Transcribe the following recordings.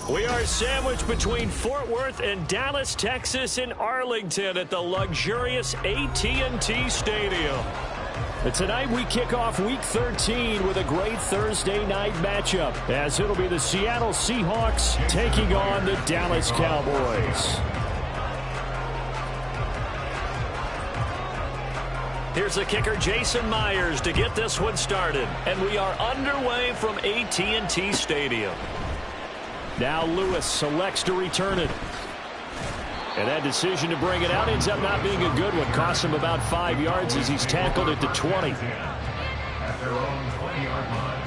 We are sandwiched between Fort Worth and Dallas, Texas in Arlington at the luxurious AT&T Stadium. And tonight we kick off Week 13 with a great Thursday night matchup, as it'll be the Seattle Seahawks taking on the Dallas Cowboys. Here's the kicker, Jason Myers, to get this one started. And we are underway from AT&T Stadium. Now Lewis selects to return it. And that decision to bring it out ends up not being a good one. Costs him about 5 yards as he's tackled at the 20. At their own 20-yard line.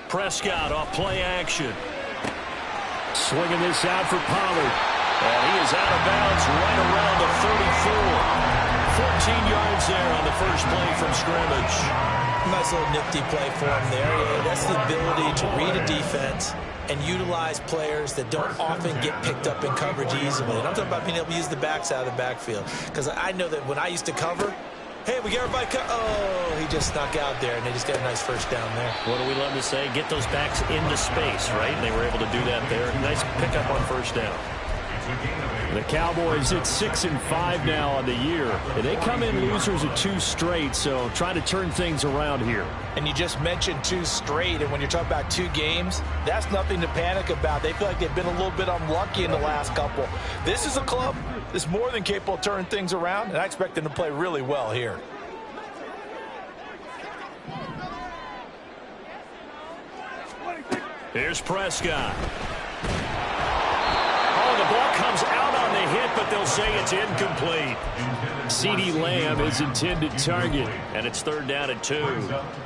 Prescott off play action. Swinging this out for Pollard. And he is out of bounds right around the 34. 14 yards there on the first play from scrimmage. Nice little nifty play for him there. Yeah, that's the ability to read a defense and utilize players that don't often get picked up in coverage easily. And I'm talking about being able to use the backs out of the backfield. Because I know that when I used to cover, hey, we get everybody oh, he just snuck out there, and they just got a nice first down there. What do we love to say? Get those backs into space, right? And they were able to do that there. Nice pickup on first down. The Cowboys at 6-5 now on the year. And they come in losers of 2 straight, so trying to turn things around here. And you just mentioned 2 straight, and when you're talking about 2 games, that's nothing to panic about. They feel like they've been a little bit unlucky in the last couple. This is a club that's more than capable of turning things around, and I expect them to play really well here. Here's Prescott. The ball comes out on the hit, but they'll say it's incomplete. CeeDee Lamb is intended target, and it's 3rd down and 2.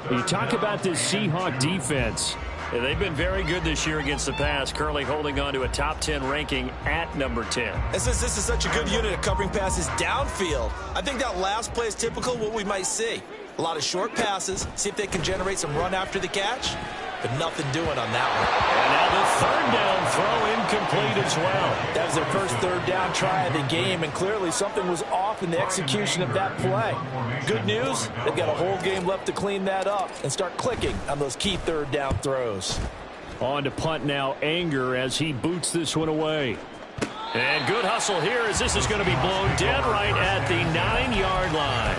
You talk about this Seahawk defense. They've been very good this year against the pass, currently holding on to a top 10 ranking at number 10. And since this is such a good unit of covering passes downfield, I think that last play is typical of what we might see. A lot of short passes, see if they can generate some run after the catch. But nothing doing on that one. And now the 3rd down throw incomplete as well. That was their first 3rd down try of the game, and clearly something was off in the execution of that play. Good news, they've got a whole game left to clean that up and start clicking on those key 3rd down throws. On to punt now, Anger, as he boots this one away. And good hustle here as this is going to be blown dead right at the 9-yard line.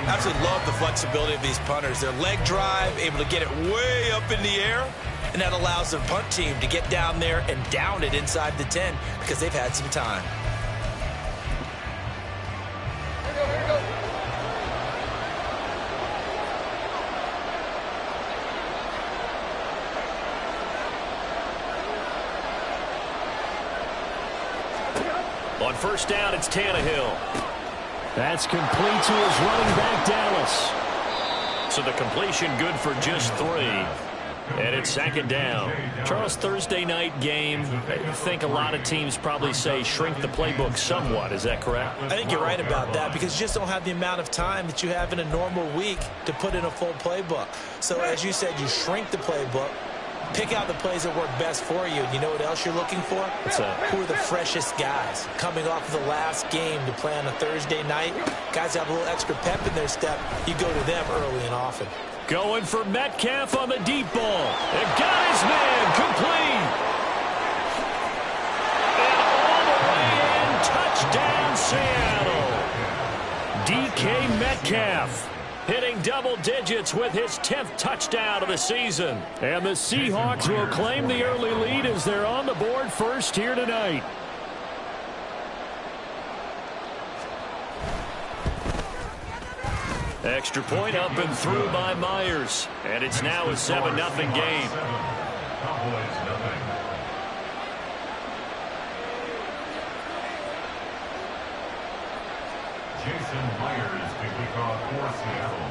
Absolutely love the flexibility of these punters. Their leg drive, able to get it way up in the air, and that allows their punt team to get down there and down it inside the 10 because they've had some time. Here we go. On first down, it's Tannehill. That's complete to his running back, Dallas. So the completion good for just 3. And it's 2nd down. Charles, Thursday night game, I think a lot of teams probably say shrink the playbook somewhat. Is that correct? I think you're right about that because you just don't have the amount of time that you have in a normal week to put in a full playbook. So as you said, you shrink the playbook. Pick out the plays that work best for you. You know what else you're looking for? Who are the freshest guys coming off of the last game to play on a Thursday night? Guys have a little extra pep in their step. You go to them early and often. Going for Metcalf on the deep ball. And got his man complete. And all the way in. Touchdown, Seattle. DK Metcalf hitting double digits with his 10th touchdown of the season. And the Seahawks will claim the early lead as they're on the board first here tonight. Extra point up and through by Myers. And it's now a 7-0 game. Jason Myers to kick off for Seattle.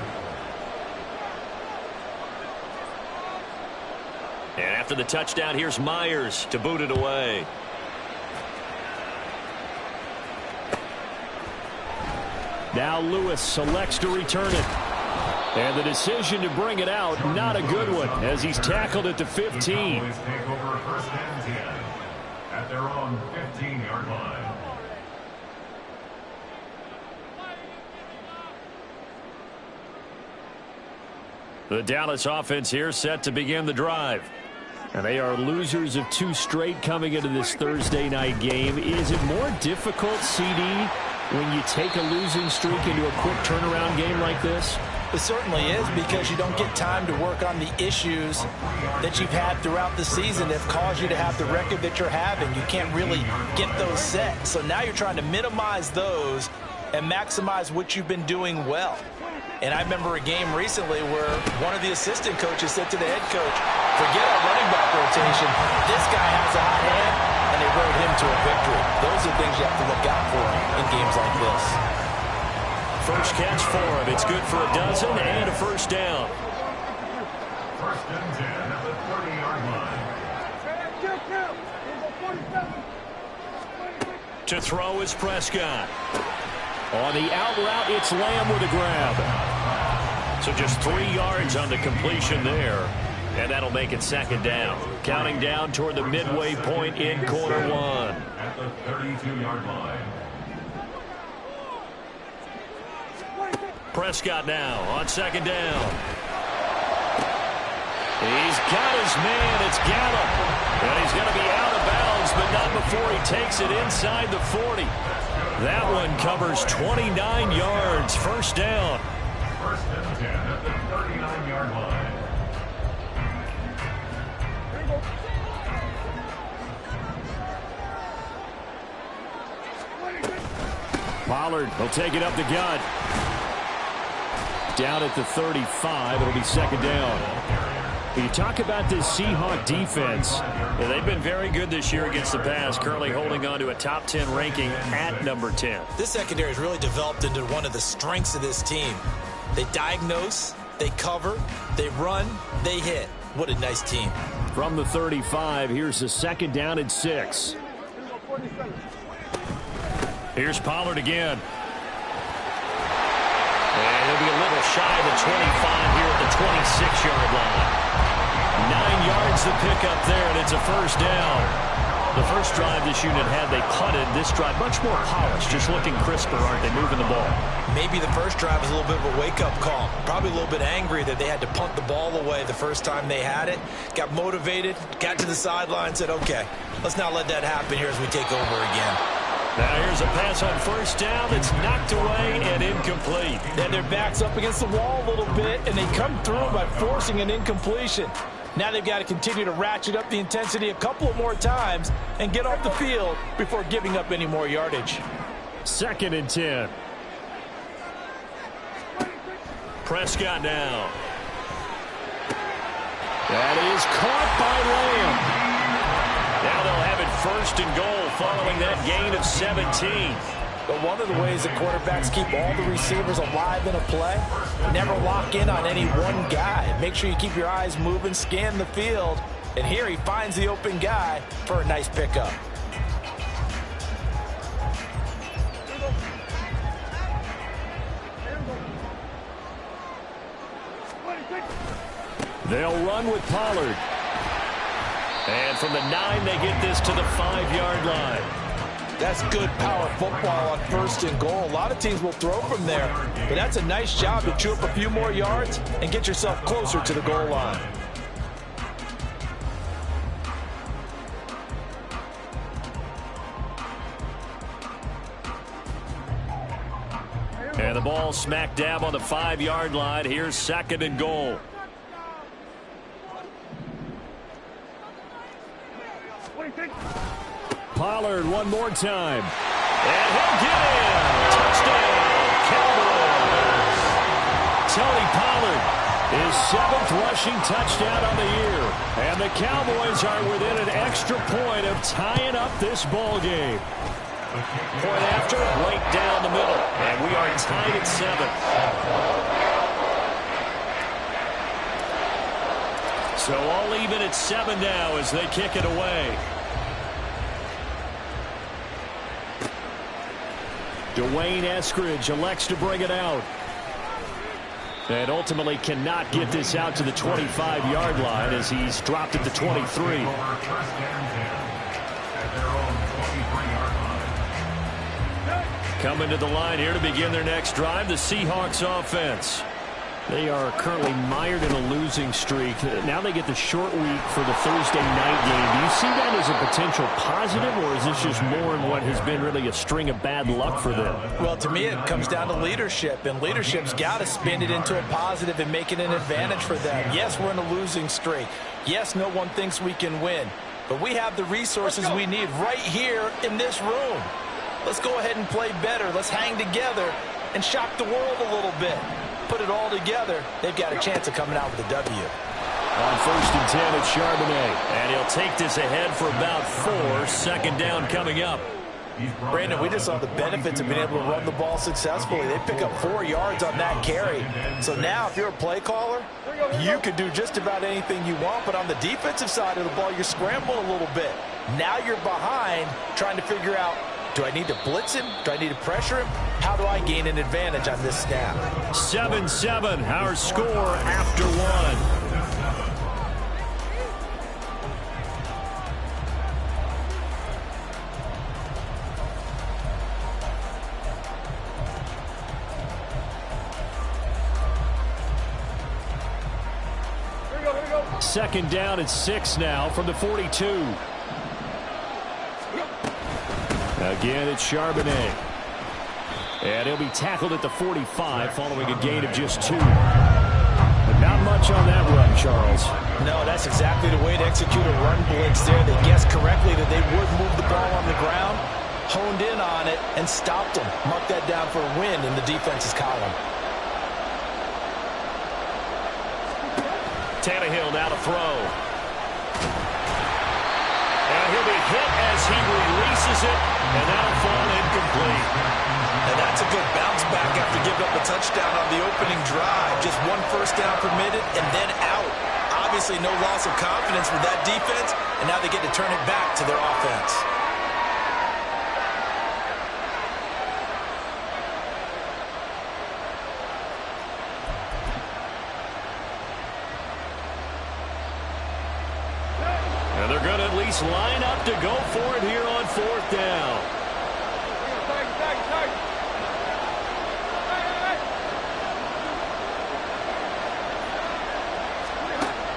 And after the touchdown, here's Myers to boot it away. Now Lewis selects to return it. And the decision to bring it out, not a good one, as he's tackled at the 15. The Cowboys take over first and 10 at their own 15-yard line. The Dallas offense here set to begin the drive. And they are losers of 2 straight coming into this Thursday night game. Is it more difficult, CD, when you take a losing streak into a quick turnaround game like this? It certainly is, because you don't get time to work on the issues that you've had throughout the season that have caused you to have the record that you're having. You can't really get those set. So now you're trying to minimize those and maximize what you've been doing well. And I remember a game recently where one of the assistant coaches said to the head coach, forget our running back rotation. This guy has a hot hand, and they rode him to a victory. Those are things you have to look out for in games like this. First catch for him. It's good for a dozen and a first down. First and 10 at the 30-yard line. To throw is Prescott. On the out route, it's Lamb with a grab. So just 3 yards on the completion there. And that'll make it second down. Counting down toward the midway point in quarter one. At the 32-yard line. Prescott now on second down. He's got his man. It's Gallup. And he's going to be out of bounds, but not before he takes it inside the 40. That one covers 29 yards. First down. First and 10 at the 39-yard line. Pollard will take it up the gut. Down at the 35. It'll be second down. You talk about this Seahawk defense. Yeah, they've been very good this year against the pass, currently holding on to a top 10 ranking at number 10. This secondary has really developed into one of the strengths of this team. They diagnose, they cover, they run, they hit. What a nice team. From the 35, here's a second down and 6. Here's Pollard again. And he'll be a little shy of the 25 here at the 26-yard line. 9 yards to pick up there, and it's a first down. The first drive this unit had, they punted. This drive, much more polished, just looking crisper, aren't they, moving the ball? Maybe the first drive was a little bit of a wake-up call. Probably a little bit angry that they had to punt the ball away the first time they had it. Got motivated, got to the sideline, said, okay, let's not let that happen here as we take over again. Now here's a pass on first down that's knocked away and incomplete. Then their back's up against the wall a little bit, and they come through by forcing an incompletion. Now they've got to continue to ratchet up the intensity a couple of more times and get off the field before giving up any more yardage. Second and 10. Prescott now. That is caught by Lamb. Now they'll have it first and goal following that gain of 17. But one of the ways that quarterbacks keep all the receivers alive in a play, never lock in on any one guy. Make sure you keep your eyes moving, scan the field. And here he finds the open guy for a nice pickup. They'll run with Pollard. And from the 9, they get this to the 5-yard line. That's good power football on first and goal. A lot of teams will throw from there, but that's a nice job to chew up a few more yards and get yourself closer to the goal line. And the ball smack dab on the 5-yard line. Here's second and goal. Pollard one more time. And he'll get in. Touchdown, Cowboys. Tony Pollard, his 7th rushing touchdown on the year. And the Cowboys are within an extra point of tying up this ball game. Point after, right down the middle. And we are tied at 7. So all even at 7 now as they kick it away. Dwayne Eskridge elects to bring it out. And ultimately cannot get this out to the 25-yard line as he's dropped it to 23. Coming to the line here to begin their next drive, the Seahawks offense. They are currently mired in a losing streak. Now they get the short week for the Thursday night game. Do you see that as a potential positive, or is this just more in what has been really a string of bad luck for them? Well, to me, it comes down to leadership, and leadership's got to spin it into a positive and make it an advantage for them. Yes, we're in a losing streak. Yes, no one thinks we can win, but we have the resources we need right here in this room. Let's go ahead and play better. Let's hang together and shock the world a little bit. Put it all together, they've got a chance of coming out with a W. On 1st and 10, it's Charbonnet. And he'll take this ahead for about 4. 2nd down coming up. Brandon, we just saw the benefits of being able to run the ball successfully. They pick up 4 yards on that carry. So now, if you're a play caller, you can do just about anything you want. But on the defensive side of the ball, you're scrambling a little bit. Now you're behind trying to figure out, do I need to blitz him? Do I need to pressure him? How do I gain an advantage on this snap? 7-7, our score after 1. Second down at 6 now from the 42. Again, it's Charbonnet. And he'll be tackled at the 45 following a gain of just 2. But not much on that run, Charles. No, that's exactly the way to execute a run blitz there. They guessed correctly that they would move the ball on the ground, honed in on it, and stopped them. Mark that down for a win in the defense's column. Tannehill now to throw. And he'll be hit as he releases it, and that'll fall incomplete. And that's a good bounce back after giving up a touchdown on the opening drive. Just 1 first down permitted and then out. Obviously no loss of confidence with that defense, and now they get to turn it back to their offense. And they're going to at least line up to go for it here on 4th down.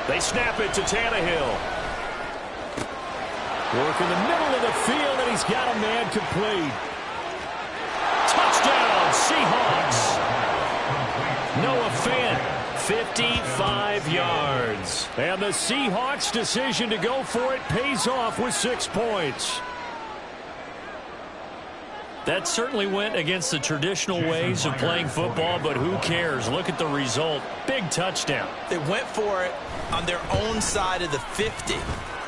They snap it to Tannehill. Work in the middle of the field, and he's got a man complete. Touchdown, Seahawks. Noah Fant, 55 yards. And the Seahawks' decision to go for it pays off with 6 points. That certainly went against the traditional ways of playing football, but who cares? Look at the result. Big touchdown. They went for it on their own side of the 50.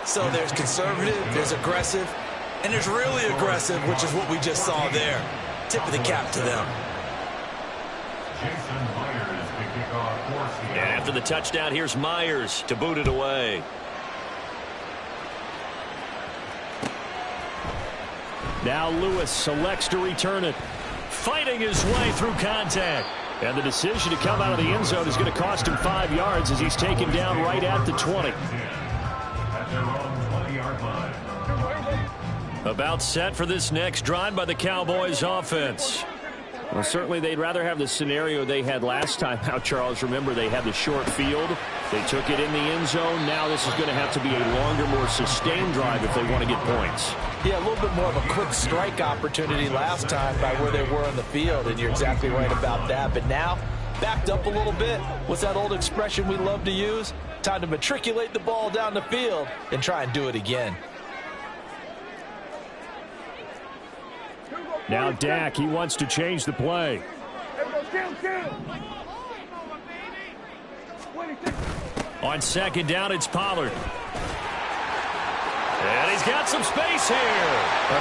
So there's conservative, there's aggressive, and there's really aggressive, which is what we just saw there. Tip of the cap to them. And after the touchdown, here's Myers to boot it away. Now Lewis selects to return it. Fighting his way through contact. And the decision to come out of the end zone is going to cost him 5 yards as he's taken down right at the 20. About set for this next drive by the Cowboys offense. Well, certainly they'd rather have the scenario they had last time out, Charles. Remember, they had the short field. They took it in the end zone. Now this is going to have to be a longer, more sustained drive if they want to get points. Yeah, a little bit more of a quick strike opportunity last time by where they were on the field, and you're exactly right about that. But now, backed up a little bit. What's that old expression we love to use? Time to matriculate the ball down the field and try and do it again. Now Dak, he wants to change the play. On second down, it's Pollard. And he's got some space here.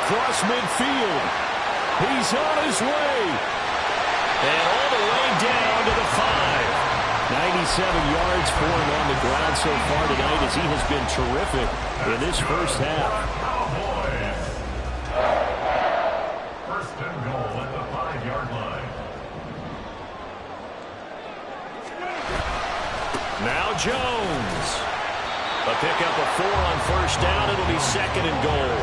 Across midfield. He's on his way. And all the way down to the 5. 97 yards for him on the ground so far tonight as he has been terrific in this first half. First and goal at the 5-yard line. Now Jones. A pickup of 4 on first down. It'll be second and goal.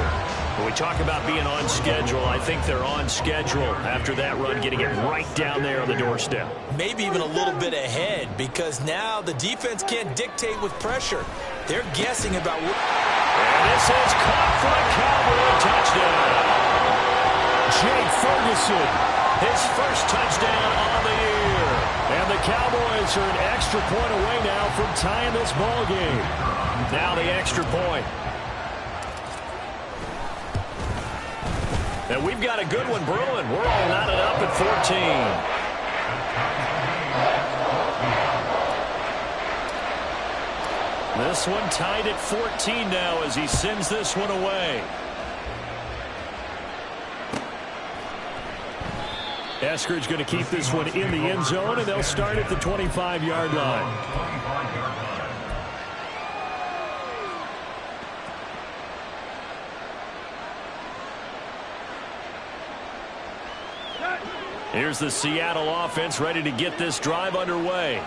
When we talk about being on schedule, I think they're on schedule after that run, getting it right down there on the doorstep. Maybe even a little bit ahead, because now the defense can't dictate with pressure. They're guessing about what... And this is caught for a Cowboy touchdown. Jake Ferguson, his first touchdown on the year. And the Cowboys are an extra point away now from tying this ball game. Now the extra point. And we've got a good one brewing. We're all knotted up at 14. This one tied at 14 now as he sends this one away. Eskridge going to keep this one in the end zone, and they'll start at the 25-yard line. Here's the Seattle offense ready to get this drive underway.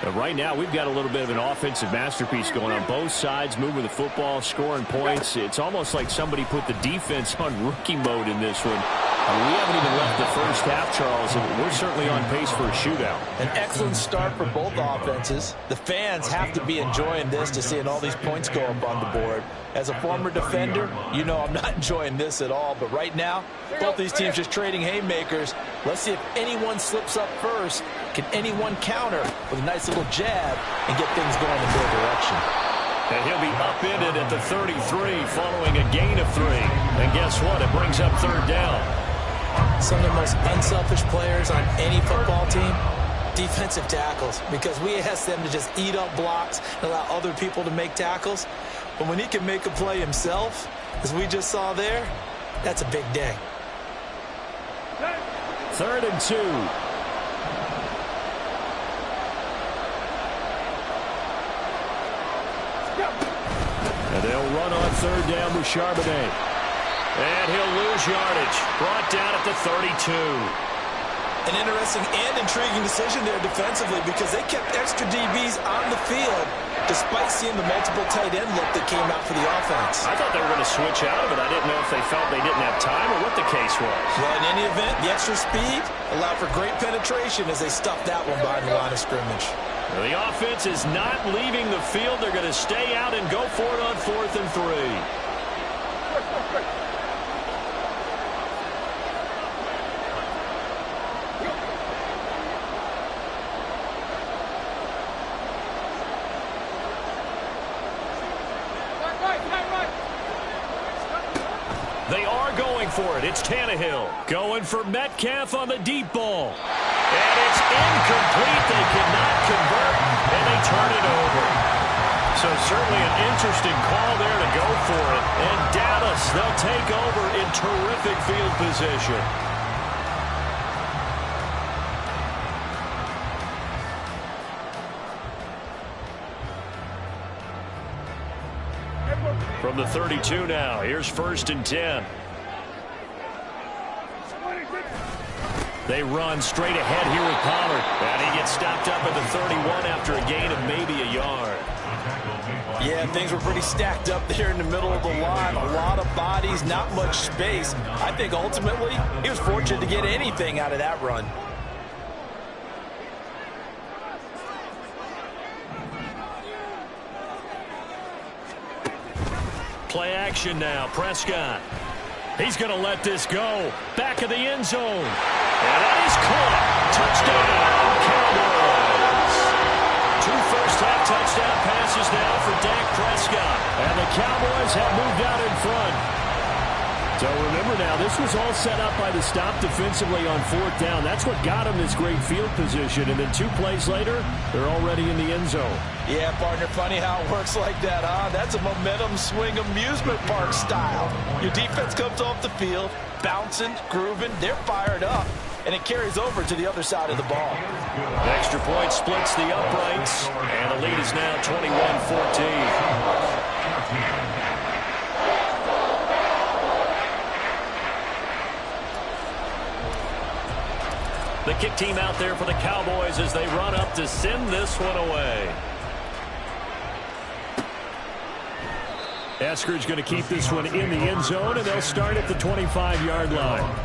But right now, we've got a little bit of an offensive masterpiece going on both sides, moving the football, scoring points. It's almost like somebody put the defense on rookie mode in this one. We haven't even left the first half, Charles, and we're certainly on pace for a shootout. An excellent start for both offenses. The fans have to be enjoying this to seeing all these points go up on the board. As a former defender, you know I'm not enjoying this at all. But right now, both these teams just trading haymakers. Let's see if anyone slips up first. Can anyone counter with a nice little jab and get things going in their direction? And he'll be upended at the 33 following a gain of 3. And guess what? It brings up third down. Some of the most unselfish players on any football team, defensive tackles, because we ask them to just eat up blocks and allow other people to make tackles. But when he can make a play himself, as we just saw there, that's a big day. 3rd and 2. And they'll run on third down with Charbonnet. And he'll lose yardage. Brought down at the 32. An interesting and intriguing decision there defensively, because they kept extra DBs on the field despite seeing the multiple tight end look that came out for the offense. I thought they were going to switch out of it. I didn't know if they felt they didn't have time or what the case was. Well, in any event, the extra speed allowed for great penetration as they stuffed that one behind the line of scrimmage. Well, the offense is not leaving the field. They're going to stay out and go for it on 4th and 3. They are going for it. It's Tannehill going for Metcalf on the deep ball. And it's incomplete. They cannot convert, and they turn it over. So certainly an interesting call there to go for it. And Dallas, they'll take over in terrific field position. From the 32 now, here's 1st and 10. They run straight ahead here with Pollard. And he gets stopped up at the 31 after a gain of maybe a yard. Yeah, things were pretty stacked up there in the middle of the line. A lot of bodies, not much space. I think ultimately he was fortunate to get anything out of that run. Play action now. Prescott. He's going to let this go. Back of the end zone. And that is caught. Touchdown, Cowboys. 2 first-half touchdown passes now for Dak Prescott. And the Cowboys have moved out in front. So remember now, this was all set up by the stop defensively on 4th down. That's what got him this great field position. And then 2 plays later, they're already in the end zone. Yeah, partner, funny how it works like that, huh? That's a momentum swing amusement park style. Your defense comes off the field, bouncing, grooving, they're fired up, and it carries over to the other side of the ball. The extra point splits the uprights, and the lead is now 21-14. The kick team out there for the Cowboys as they run up to send this one away. Eskridge going to keep this one in the end zone, and they'll start at the 25-yard line.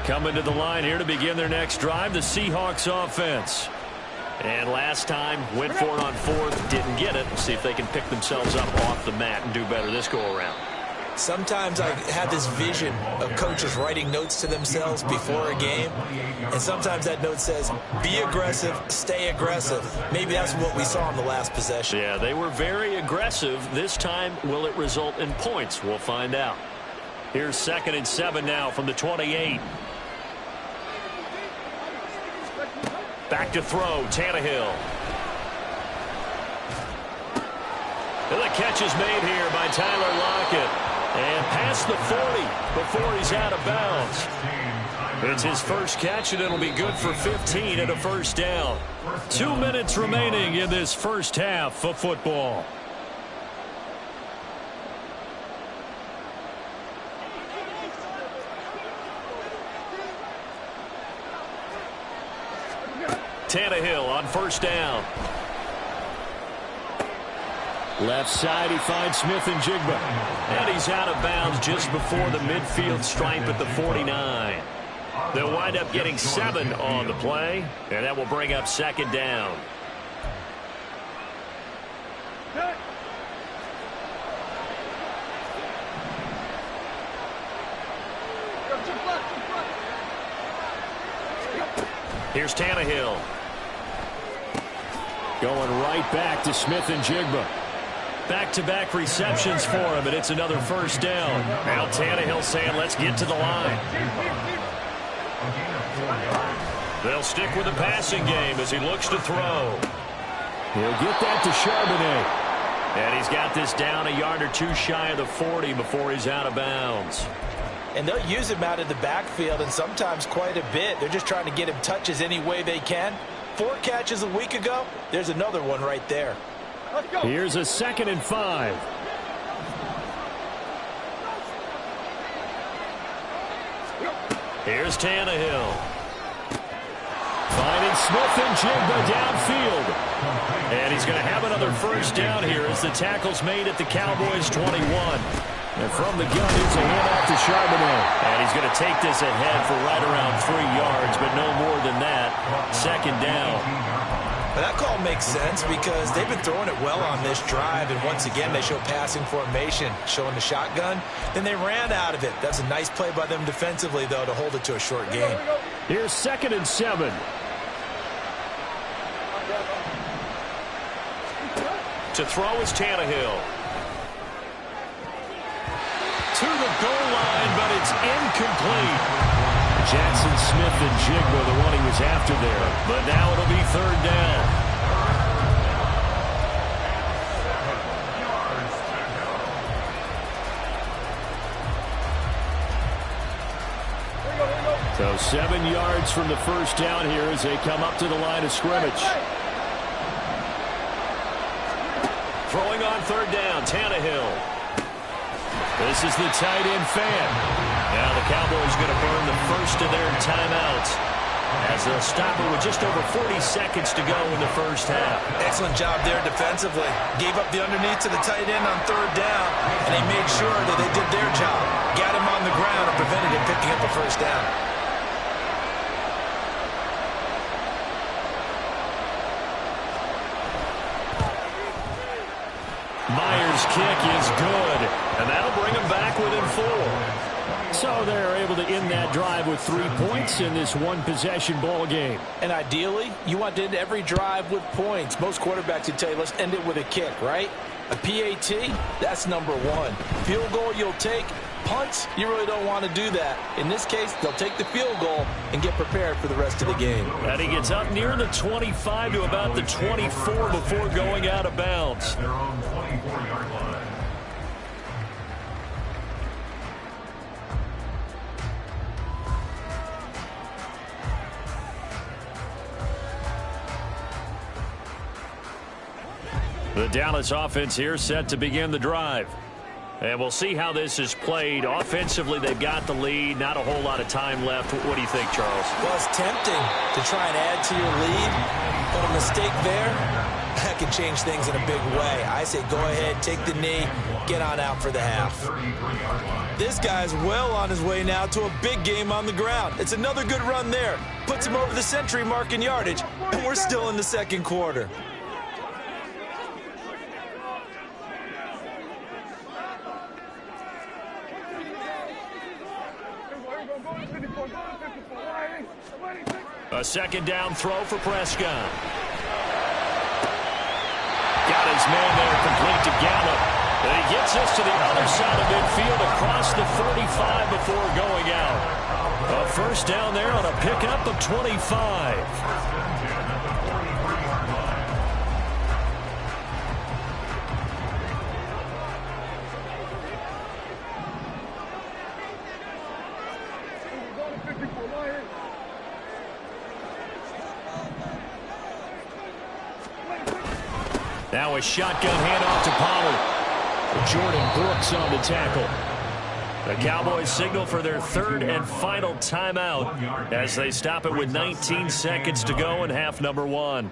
Coming to the line here to begin their next drive, the Seahawks offense. And last time, went for it on 4th, didn't get it. See if they can pick themselves up off the mat and do better this go-around. Sometimes I have this vision of coaches writing notes to themselves before a game, and sometimes that note says, be aggressive, stay aggressive. Maybe that's what we saw in the last possession. Yeah, they were very aggressive. This time, will it result in points? We'll find out. Here's 2nd and 7 now from the 28. Back to throw, Tannehill. And the catch is made here by Tyler Lockett. And past the 40 before he's out of bounds. It's his first catch, and it'll be good for 15 and a first down. 2 minutes remaining in this first half of football. Tannehill on first down. Left side, he finds Smith-Njigba. And he's out of bounds just before the midfield stripe at the 49. They'll wind up getting 7 on the play, and that will bring up 2nd down. Here's Tannehill. Going right back to Smith-Njigba. Back-to-back receptions for him, and it's another first down. Now Tannehill saying, let's get to the line. They'll stick with the passing game as he looks to throw. He'll get that to Charbonnet. And he's got this down a yard or 2 shy of the 40 before he's out of bounds. And they'll use him out of the backfield, and sometimes quite a bit. They're just trying to get him touches any way they can. 4 catches a week ago. There's another one right there. Here's a 2nd and 5. Here's Tannehill. Finding Smith-Njigba downfield. And he's going to have another first down here as the tackle's made at the Cowboys' 21. And from the gun, it's a handoff to Charbonnet. And he's going to take this ahead for right around 3 yards, but no more than that. 2nd down. But that call makes sense because they've been throwing it well on this drive, and once again they show passing formation, showing the shotgun. Then they ran out of it. That's a nice play by them defensively, though, to hold it to a short game. Here's 2nd and 7. To throw is Tannehill. To the goal line, but it's incomplete. Jackson Smith-Njigba, the one he was after there. But now it'll be 3rd down. So 7 yards from the first down here as they come up to the line of scrimmage. Throwing on 3rd down, Tannehill. This is the tight end fan. Now the Cowboys going to burn the first of their timeouts as they'll stop it with just over 40 seconds to go in the first half. Excellent job there defensively. Gave up the underneath to the tight end on 3rd down, and they made sure that they did their job. Got him on the ground and prevented him picking up a first down. Myers' kick is good, and that'll bring him back within 4. So they're able to end that drive with 3 points in this one-possession ball game. And ideally, you want to end every drive with points. Most quarterbacks would tell you, let's end it with a kick, right? A PAT, that's number one. Field goal you'll take. Punts, you really don't want to do that. In this case, they'll take the field goal and get prepared for the rest of the game. And he gets up near the 25 to about the 24 before going out of bounds. Their own 24-yard line. The Dallas offense here set to begin the drive. And we'll see how this is played. Offensively, they've got the lead. Not a whole lot of time left. What do you think, Charles? Well, it's tempting to try and add to your lead, but a mistake there, that can change things in a big way. I say go ahead, take the knee, get on out for the half. This guy's well on his way now to a big game on the ground. It's another good run there. Puts him over the century mark in yardage, and we're still in the second quarter. A second down throw for Prescott. Got his man there, complete to Gallup. And he gets us to the other side of midfield across the 45 before going out. A first down there on a pickup of 25. Now a shotgun handoff to Pollard. Jordan Brooks on the tackle. The Cowboys signal for their third and final timeout as they stop it with 19 seconds to go in half number one.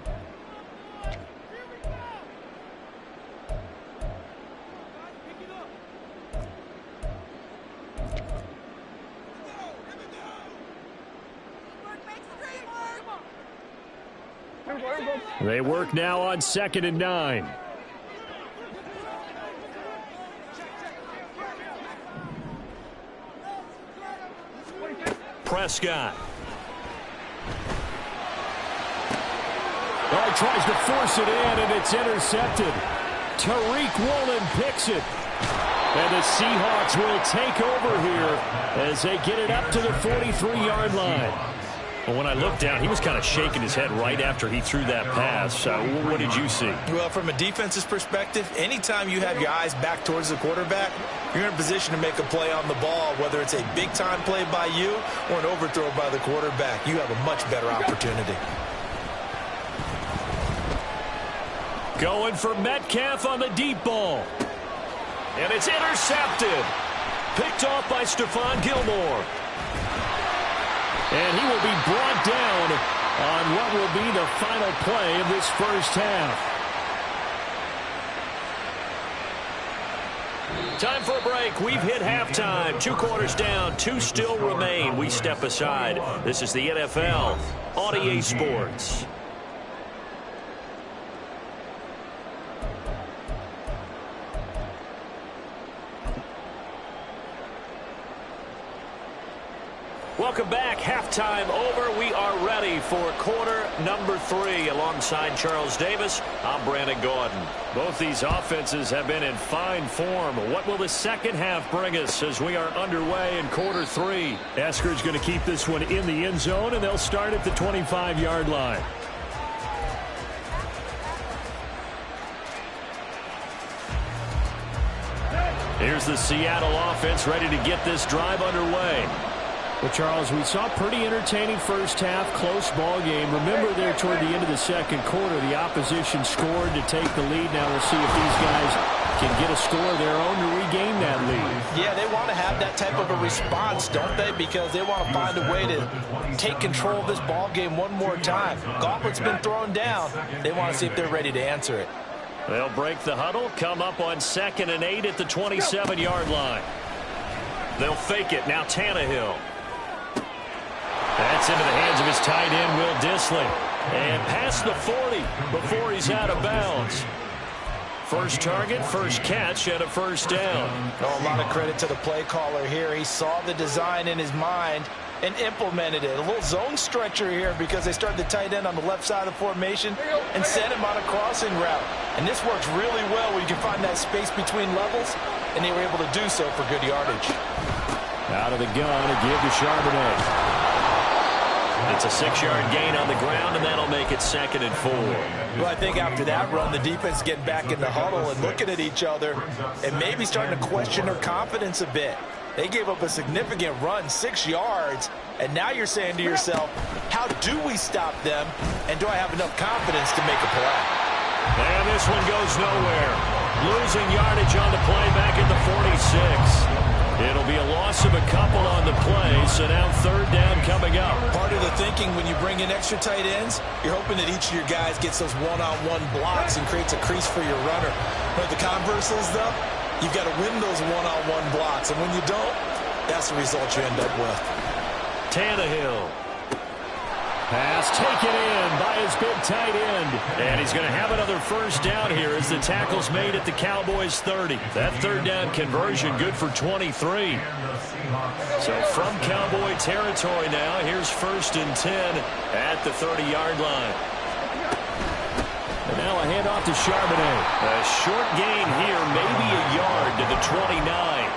They work now on 2nd and 9. Prescott. Oh, he tries to force it in, and it's intercepted. Tariq Woolen picks it. And the Seahawks will take over here as they get it up to the 43-yard line. Well, when I looked down, he was kind of shaking his head right after he threw that pass. What did you see? Well, from a defense's perspective, anytime you have your eyes back towards the quarterback, you're in a position to make a play on the ball, whether it's a big-time play by you or an overthrow by the quarterback. You have a much better opportunity. Going for Metcalf on the deep ball. And it's intercepted. Picked off by Stephon Gilmore. And he will be brought down on what will be the final play of this first half. Time for a break. We've hit halftime. 2 quarters down. 2 still remain. We step aside. This is the NFL on EA Sports. Welcome back. Halftime over. We are ready for quarter number 3. Alongside Charles Davis, I'm Brandon Gordon. Both these offenses have been in fine form. What will the second half bring us as we are underway in quarter 3? Esker's going to keep this one in the end zone, and they'll start at the 25-yard line. Here's the Seattle offense ready to get this drive underway. Well, Charles, we saw a pretty entertaining first half, close ball game. Remember there toward the end of the second quarter, the opposition scored to take the lead. Now we'll see if these guys can get a score of their own to regain that lead. Yeah, they want to have that type of a response, don't they? Because they want to find a way to take control of this ball game one more time. Gauntlet's been thrown down. They want to see if they're ready to answer it. They'll break the huddle, come up on 2nd and 8 at the 27-yard line. They'll fake it. Now Tannehill. That's into the hands of his tight end, Will Dissly. And past the 40 before he's out of bounds. First target, first catch, and a first down. Oh, a lot of credit to the play caller here. He saw the design in his mind and implemented it. A little zone stretcher here because they started the tight end on the left side of the formation and sent him on a crossing route. And this works really well where you can find that space between levels, and they were able to do so for good yardage. Out of the gun, a give to Charbonnet. It's a 6-yard gain on the ground, and that'll make it 2nd and 4. Well, I think after that run, the defense getting back in the huddle and looking at each other and maybe starting to question their confidence a bit. They gave up a significant run, 6 yards, and now you're saying to yourself, how do we stop them, and do I have enough confidence to make a play? And this one goes nowhere. Losing yardage on the play back at the 46. It'll be a loss of a couple on the play, so now 3rd down coming up. Part of the thinking when you bring in extra tight ends, you're hoping that each of your guys gets those one-on-one blocks and creates a crease for your runner. But the converse is, though, you've got to win those one-on-one blocks, and when you don't, that's the result you end up with. Tannehill. Pass taken in by his big tight end. And he's going to have another first down here as the tackle's made at the Cowboys' 30. That 3rd down conversion good for 23. So from Cowboy territory now, here's 1st and 10 at the 30-yard line. And now a handoff to Charbonnet. A short gain here, maybe a yard to the 29.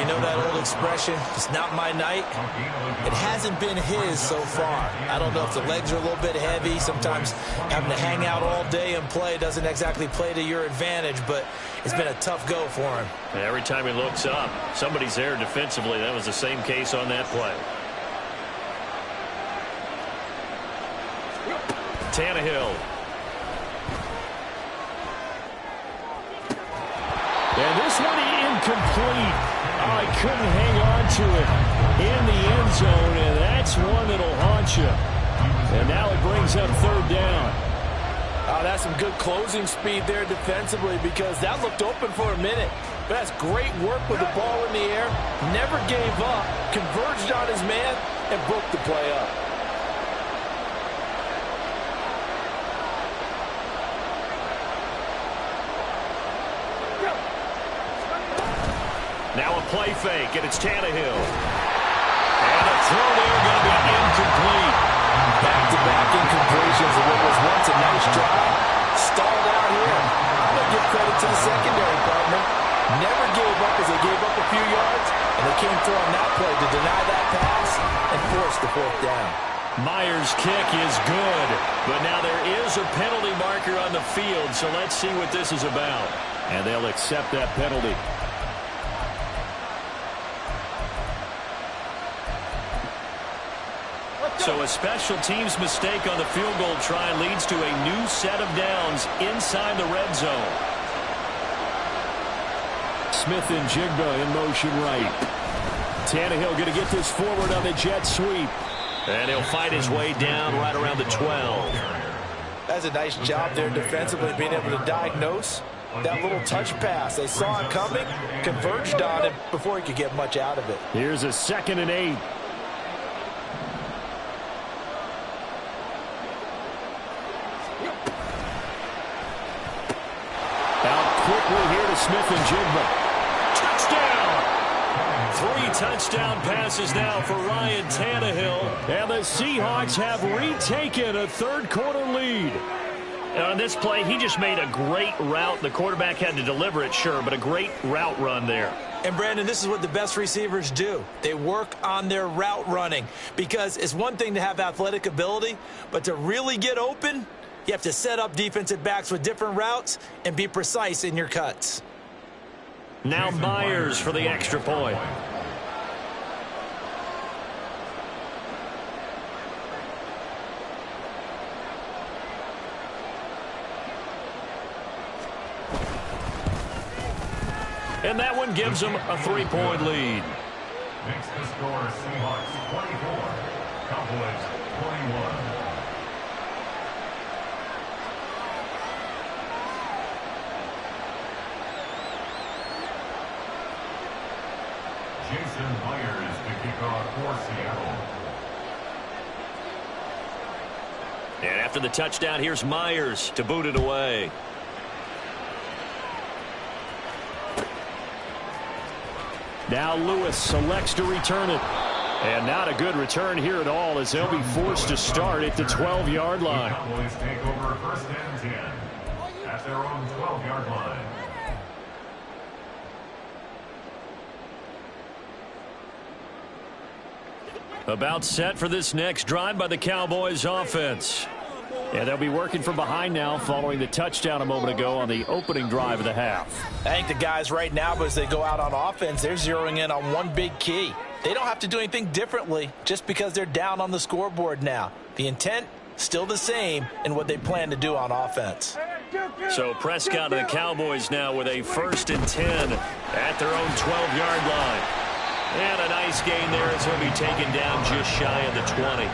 You know that old expression, it's not my night? It hasn't been his so far. I don't know if the legs are a little bit heavy. Sometimes having to hang out all day and play doesn't exactly play to your advantage, but it's been a tough go for him. And every time he looks up, somebody's there defensively. That was the same case on that play. Tannehill. And this one incomplete. Oh, he couldn't hang on to it in the end zone, and that's one that'll haunt you. And now it brings up 3rd down. Oh, that's some good closing speed there defensively because that looked open for a minute. But that's great work with the ball in the air. Never gave up, converged on his man, and broke the play up. Now a play fake, and it's Tannehill. And a throw there going to be incomplete. Back-to-back incompletions of what was once a nice drive. Stalled out here. I'm going to give credit to the secondary partner. Never gave up as they gave up a few yards, and they came through on that play to deny that pass and force the 4th down. Myers' kick is good, but now there is a penalty marker on the field, so let's see what this is about. And they'll accept that penalty. So a special teams mistake on the field goal try leads to a new set of downs inside the red zone. Smith and Jigba in motion right. Tannehill going to get this forward on the jet sweep. And he'll fight his way down right around the 12. That's a nice job there defensively, being able to diagnose that little touch pass. They saw it coming, converged on it before he could get much out of it. Here's a 2nd and 8. Quickly here to Smith and Jigba. Touchdown! 3 touchdown passes now for Ryan Tannehill. And the Seahawks have retaken a 3rd quarter lead. On this play, he just made a great route. The quarterback had to deliver it, sure, but a great route run there. And, Brandon, this is what the best receivers do. They work on their route running because it's one thing to have athletic ability, but to really get open, you have to set up defensive backs with different routes and be precise in your cuts. Now Myers for the extra point. And that one gives them a 3-point lead. Makes the score Seahawks 24, Cowboys 21. Jason Myers to kick off for Seattle. And after the touchdown, here's Myers to boot it away. Now Lewis selects to return it. And not a good return here at all, as they'll be forced to start at the 12-yard line. Cowboys take over 1st and 10 at their own 12-yard line. About set for this next drive by the Cowboys offense. And they'll be working from behind now following the touchdown a moment ago on the opening drive of the half. I think the guys right now, as they go out on offense, they're zeroing in on one big key. They don't have to do anything differently just because they're down on the scoreboard now. The intent, still the same in what they plan to do on offense. So Prescott and the Cowboys now with a 1st and 10 at their own 12-yard line. And a nice gain there as he'll be taken down just shy of the 20.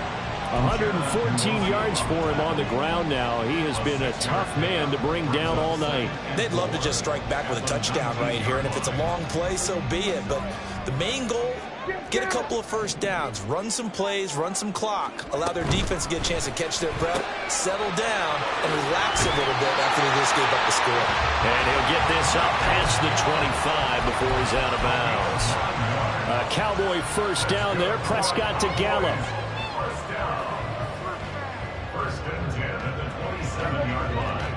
114 yards for him on the ground now. He has been a tough man to bring down all night. They'd love to just strike back with a touchdown right here, and if it's a long play, so be it. But the main goal, get a couple of first downs, run some plays, run some clock, allow their defense to get a chance to catch their breath, settle down, and relax a little bit after they just gave up the score. And he'll get this up past the 25 before he's out of bounds. A Cowboy first down there. Prescott to Gallup. First down. 1st and 10 at the 27-yard line.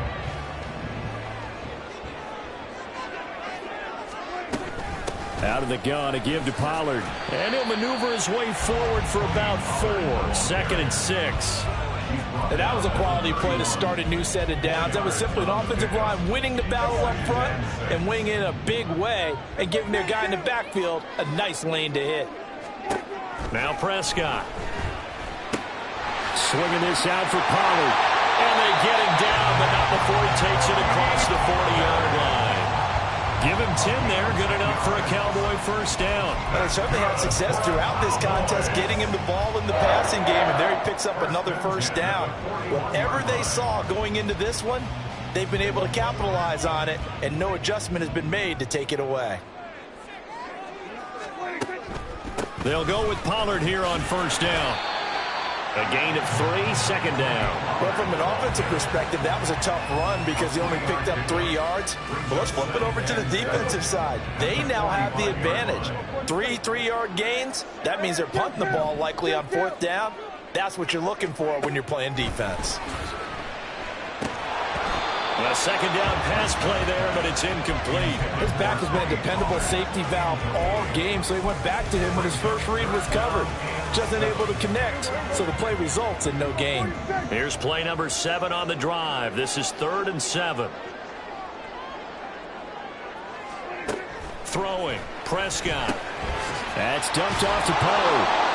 Out of the gun, a give to Pollard. And he'll maneuver his way forward for about 4. 2nd and 6. And that was a quality play to start a new set of downs. That was simply an offensive line winning the battle up front and winning in a big way and giving their guy in the backfield a nice lane to hit. Now Prescott. Swinging this out for Pollard. And they get him down, but not before he takes it across the 40-yard line. Give him 10 there, good enough for a Cowboy first down. Well, they certainly had success throughout this contest getting him the ball in the passing game, and there he picks up another first down. Whatever they saw going into this one, they've been able to capitalize on it, and no adjustment has been made to take it away. They'll go with Pollard here on first down. A gain of 3, 2nd down. Well, from an offensive perspective, that was a tough run because he only picked up 3 yards. But let's flip it over to the defensive side. They now have the advantage. 3 3-yard gains, that means they're punting the ball likely on 4th down. That's what you're looking for when you're playing defense. A 2nd down pass play there, but it's incomplete. His back has been a dependable safety valve all game, so he went back to him when his first read was covered. Just unable to connect, so the play results in no gain. Here's play number 7 on the drive. This is 3rd and 7. Throwing, Prescott. That's dumped off to Poe.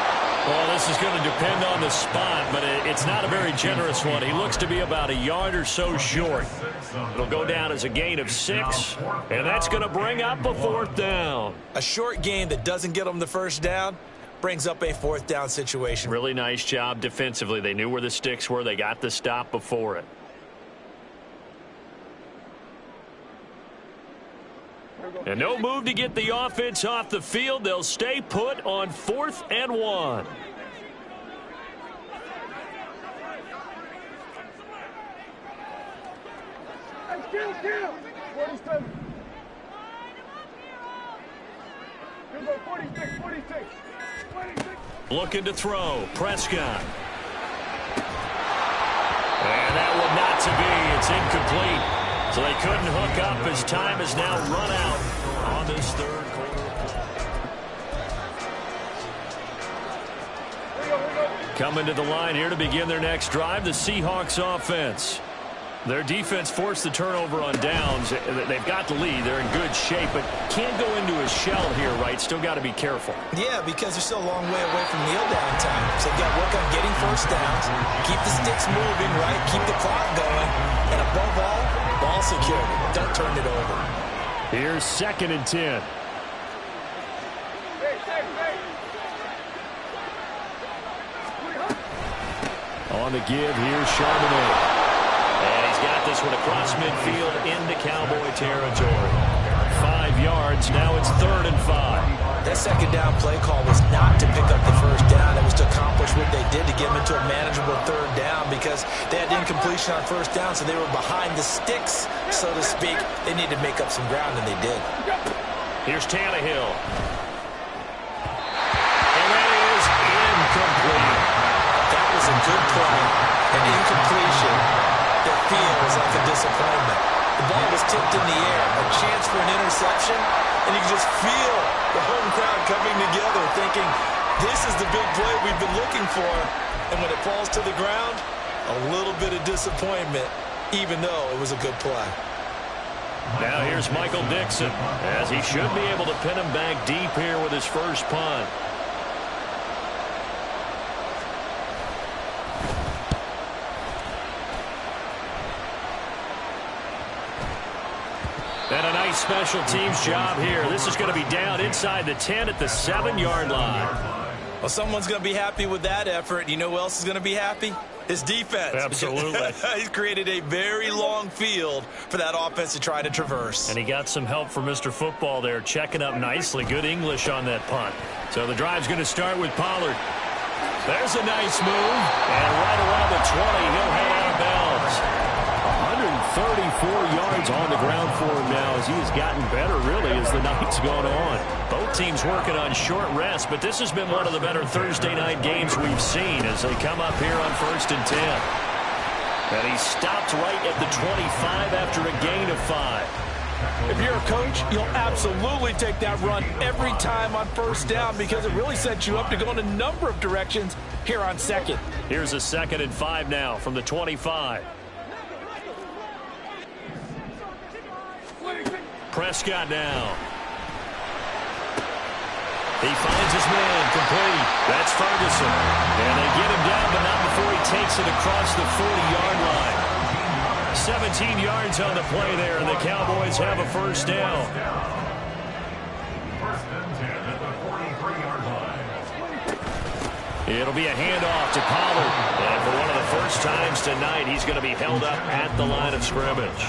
Well, this is going to depend on the spot, but it's not a very generous one. He looks to be about a yard or so short. It'll go down as a gain of 6, and that's going to bring up a 4th down. A short gain that doesn't get them the first down brings up a 4th down situation. Really nice job defensively. They knew where the sticks were. They got the stop before it. And no move to get the offense off the field. They'll stay put on 4th and 1. Looking to throw. Prescott. And that one not to be. It's incomplete. So they couldn't hook up as time has now run out on this 3rd quarter. Coming to the line here to begin their next drive, the Seahawks offense. Their defense forced the turnover on downs. They've got the lead. They're in good shape, but can't go into a shell here, right? Still got to be careful. Yeah, because they're still a long way away from kneel down time. So you got to work on getting first downs, keep the sticks moving, right? Keep the clock going, and above all, ball security. Don't turn it over. Here's 2nd and 10. On the give, here's Charbonnet. And he's got this one across midfield into Cowboy territory. 5 yards, now it's 3rd and 5. That 2nd down play call was not to pick up the first down. It was to accomplish what they did to get them into a manageable 3rd down because they had incompletion on first down, so they were behind the sticks, so to speak. They needed to make up some ground, and they did. Here's Tannehill. good play, an incompletion that feels like a disappointment. The ball was tipped in the air, a chance for an interception, and you can just feel the home crowd coming together thinking, this is the big play we've been looking for. And when it falls to the ground, a little bit of disappointment, even though it was a good play. Now here's Michael Dixon, as he should be able to pin him back deep here with his first punt. And a nice special teams job here. This is going to be down inside the 10 at the 7-yard line. Well, someone's going to be happy with that effort. You know who else is going to be happy? His defense. Absolutely. He's created a very long field for that offense to try to traverse. And he got some help from Mr. Football there, checking up nicely. Good English on that punt. So the drive's going to start with Pollard. There's a nice move. And right around the 20, he'll head out of bounds. 134 yards on the ground for him now as he has gotten better, really, as the night's gone on. Both teams working on short rest, but this has been one of the better Thursday night games we've seen as they come up here on 1st and 10. And he stopped right at the 25 after a gain of 5. If you're a coach, you'll absolutely take that run every time on 1st down because it really sets you up to go in a number of directions here on 2nd. Here's a 2nd and 5 now from the 25. Prescott now. He finds his man complete. That's Ferguson. And they get him down, but not before he takes it across the 40-yard line. 17 yards on the play there, and the Cowboys have a 1st down. 1st and 10 at the 43-yard line. It'll be a handoff to Pollard. And for one of the first times tonight, he's going to be held up at the line of scrimmage.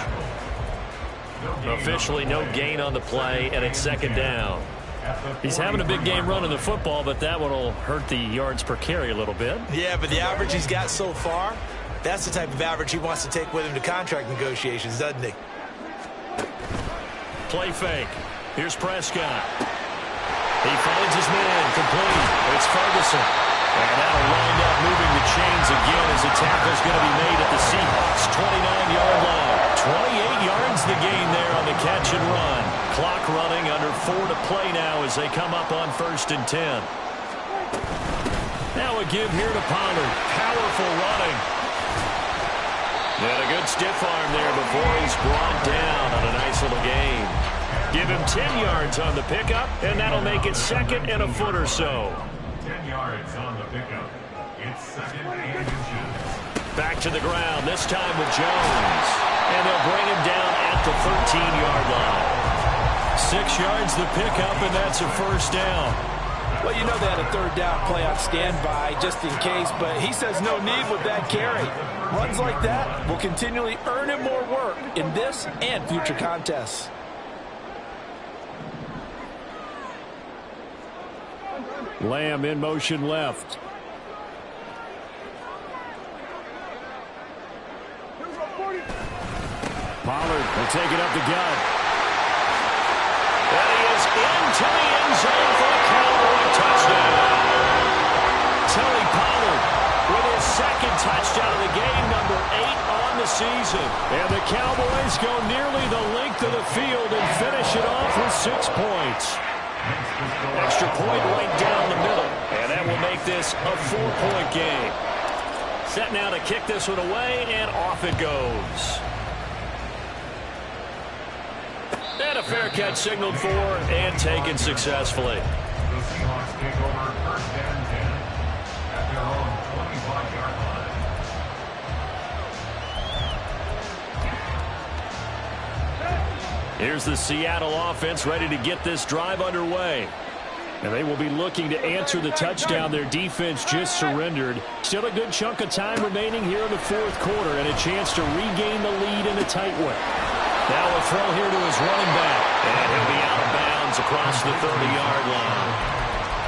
Officially no gain on the play, and it's 2nd down. He's having a big game running the football, but that one will hurt the yards per carry a little bit. Yeah, but the average he's got so far, that's the type of average he wants to take with him to contract negotiations, doesn't he? Play fake. Here's Prescott. He finds his man complete. It's Ferguson. And that'll wind up moving the chains again as the tackle's going to be made at the Seahawks 29-yard line. 28 yards the gain there on the catch and run. Clock running, under 4 to play now as they come up on 1st and 10. Now a give here to Pollard. Powerful running. And a good stiff arm there before he's brought down on a nice little gain. Give him 10 yards on the pickup, and that'll make it 2nd and a foot or so. 10 yards on the pickup. It's 2nd and inches. Back to the ground, this time with Jones. And they'll bring him down at the 13-yard line. 6 yards the pickup, and that's a 1st down. Well, you know they had a 3rd down play on standby just in case, but he says no need with that carry. Runs like that will continually earn him more work in this and future contests. Lamb in motion left. Pollard will take it up the gut. And he is into the end zone for a Cowboy touchdown. Tony Pollard with his 2nd touchdown of the game, number 8 on the season. And the Cowboys go nearly the length of the field and finish it off with 6 points. Extra point right down the middle. And that will make this a 4-point game. Set now to kick this one away, and off it goes. And a fair catch signaled for and taken successfully. The Seahawks take over 1st and 10 at their own 25-yard line. Here's the Seattle offense ready to get this drive underway. And they will be looking to answer the touchdown their defense just surrendered. Still a good chunk of time remaining here in the 4th quarter and a chance to regain the lead in a tight one. Now a throw here to his running back. And he'll be out of bounds across the 30-yard line.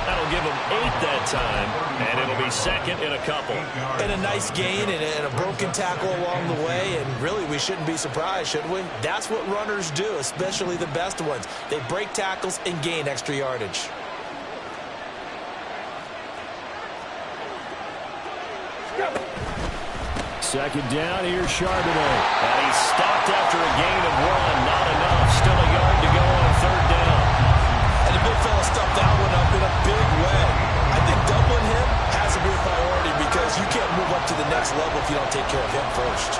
That'll give him 8 that time, and it'll be 2nd and a couple. And a nice gain and a broken tackle along the way, and really we shouldn't be surprised, should we? That's what runners do, especially the best ones. They break tackles and gain extra yardage. Go. Second down, here's Charbonnet. And he's stopped after a gain of 1. Not enough. Still a yard to go on third down. And the big fella stuffed that one up in a big way. I think doubling him has to be a priority because you can't move up to the next level if you don't take care of him first.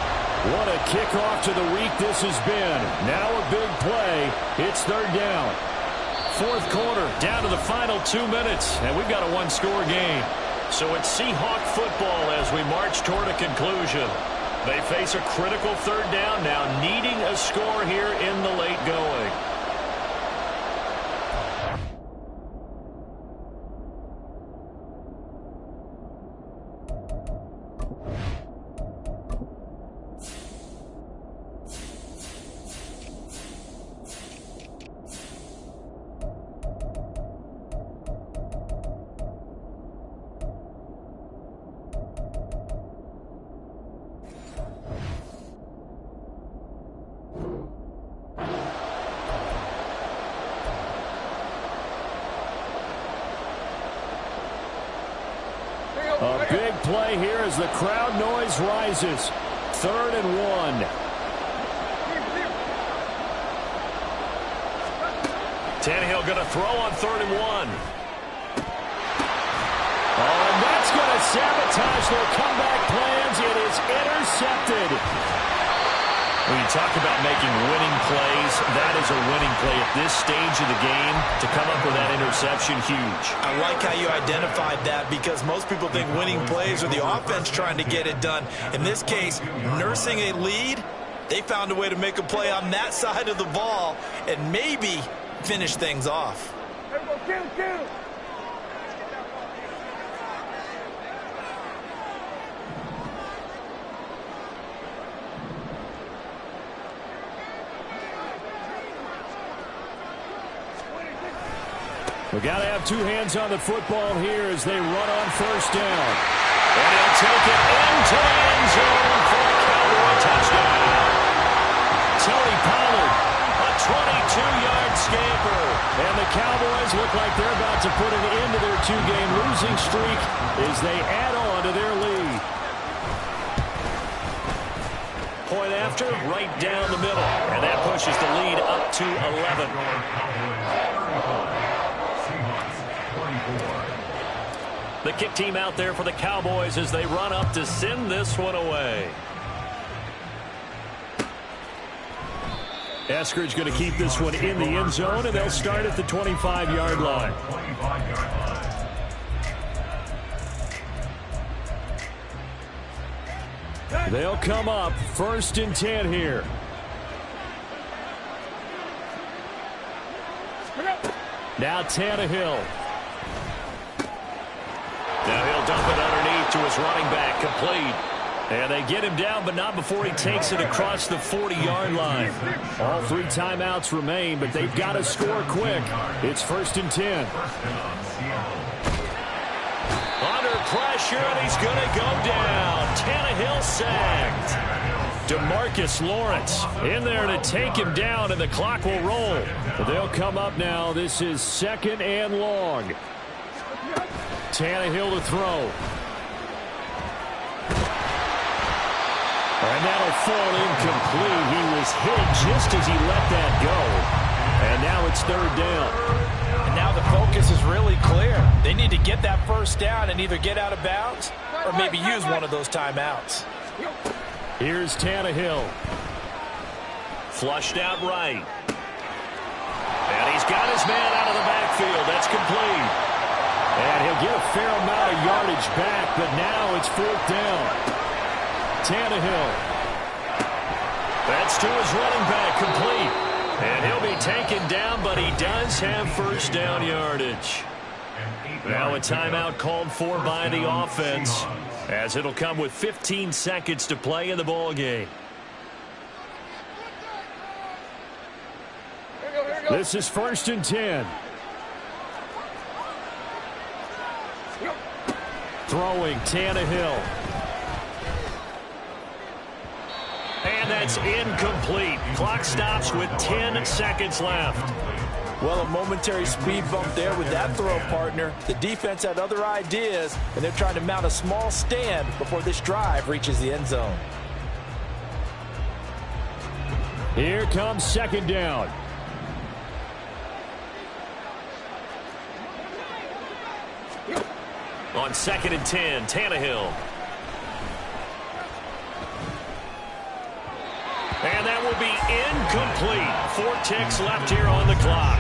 What a kickoff to the week this has been. Now a big play. It's third down. Fourth quarter, down to the final 2 minutes, and we've got a one-score game. So it's Seahawk football as we march toward a conclusion. They face a critical third down now, needing a score here in the late going. A big play here as the crowd noise rises. 3rd and 1. Tannehill going to throw on 3rd and 1. Oh, and that's going to sabotage their comeback plans. It is intercepted. When you talk about making winning plays, that is a winning play at this stage of the game. To come up with that interception, huge. I like how you identified that because most people think winning plays are the offense trying to get it done. In this case, nursing a lead, they found a way to make a play on that side of the ball and maybe finish things off. We've got to have two hands on the football here as they run on first down. And he'll take it into the end zone for a Cowboy touchdown. Tony Pollard, a 22-yard scamper. And the Cowboys look like they're about to put an end to their two-game losing streak as they add on to their lead. Point after, right down the middle. And that pushes the lead up to 11. The kick team out there for the Cowboys as they run up to send this one away. Eskridge going to keep this one in the end zone, and they'll start at the 25-yard line. They'll come up 1st and 10 here. Now Tannehill. Now he'll dump it underneath to his running back, complete. And they get him down, but not before he takes it across the 40-yard line. All 3 timeouts remain, but they've got to score quick. It's 1st and 10. Under pressure, and he's going to go down. Tannehill sacked. DeMarcus Lawrence in there to take him down, and the clock will roll. They'll come up now. This is 2nd and long. Tannehill to throw. And that'll fall incomplete. He was hit just as he let that go. And now it's 3rd down. And now the focus is really clear. They need to get that first down and either get out of bounds or maybe use one of those timeouts. Here's Tannehill. Flushed out right. And he's got his man out of the backfield. That's complete. And he'll get a fair amount of yardage back, but now it's 4th down. Tannehill. That's to his running back, complete. And he'll be taken down, but he does have first down yardage. Now a timeout called for by the offense, as it'll come with 15 seconds to play in the ball game. This is 1st and 10. Throwing Tannehill. And that's incomplete. Clock stops with 10 seconds left. Well, a momentary speed bump there with that throw, partner. The defense had other ideas, and they're trying to mount a small stand before this drive reaches the end zone. Here comes second down. On 2nd and 10, Tannehill. And that will be incomplete. 4 ticks left here on the clock.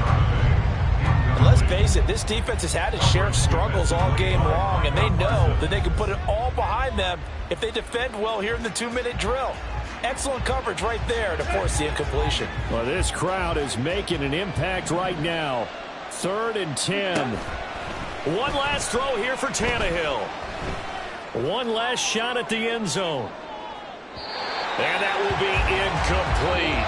And let's face it, this defense has had its share of struggles all game long, and they know that they can put it all behind them if they defend well here in the 2-minute drill. Excellent coverage right there to force the incompletion. Well, this crowd is making an impact right now. 3rd and 10. One last throw here for Tannehill. One last shot at the end zone. And that will be incomplete.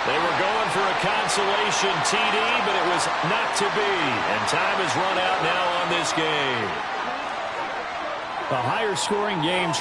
They were going for a consolation TD, but it was not to be. And time has run out now on this game. A higher scoring game.